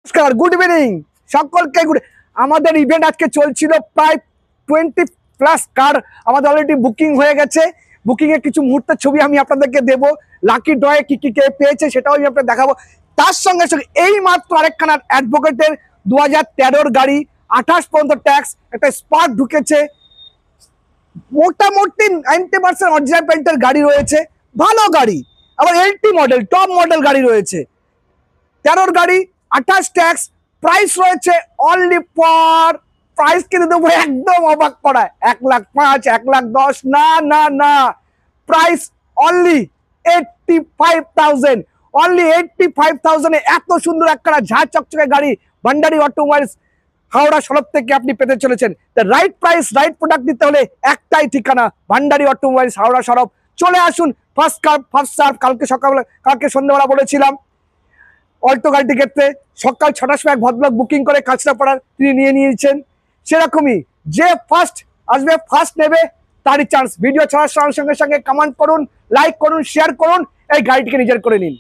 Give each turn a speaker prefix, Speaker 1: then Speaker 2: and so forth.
Speaker 1: নমস্কার, good evening সকলকে। আমাদের ইভেন্ট আজকে চলছিল, প্রায় 20+ কার আমাদের অলরেডি বুকিং হয়ে গেছে। বুকিং এর কিছু মুহূর্তের ছবি আমি আপনাদেরকে দেবো। লাকি ড্রয়ে কি কি কে পেয়েছে সেটাও আমি আপনাদের দেখাবো। তার সঙ্গে সঙ্গে এই মাত্র আরেকখানা অ্যাডভোকেটের 2013 গাড়ি, 28 পর্যন্ত ট্যাক্স, একটা স্পার্ক ঢুকেছে, মোটামুটি 90% অরিজিনাল পেন্টের গাড়ি রয়েছে, ভালো গাড়ি। আবার এলটি মডেল, টপ মডেল গাড়ি রয়েছে। 13 গাড়ি, 28 ট্যাক্স, প্রাইস রয়েছে অনলি ফর, প্রাইস কিন্তু দেবো একদম অবাক করা, 1,05,000, 1,10,000, না না না, প্রাইস অনলি 85,000। অনলি 85,000 এত সুন্দর একটা ঝাঁ চকচকে গাড়ি ভান্ডারি অটোমোবাইলস হাওড়া সড়ক থেকে আপনি পেতে চলেছেন। রাইট প্রাইস, রাইট প্রোডাক্ট দিতে হলে একটাই ঠিকানা, ভান্ডারি অটোমোবাইলস হাওড়া সড়ক। চলে আসুন, ফার্স্ট কার ফার্স্ট সার্ভ। কালকে সন্ধ্যাবেলা বলেছিলাম অল্টো গাড়িটি ক্ষেত্রে সকাল 6টার সময় এক ভদ্রলোক বুকিং করে কাঁচরাপাড়ার, তিনি নিয়ে নিয়েছেন। সেরকমই যে ফার্স্ট আসবে, ফার্স্ট নেবে, তারই চান্স। ভিডিও ছাড়ার সঙ্গে সঙ্গে কমেন্ট করুন, লাইক করুন, শেয়ার করুন, এই গাড়িটিকে নিজের করে নিন।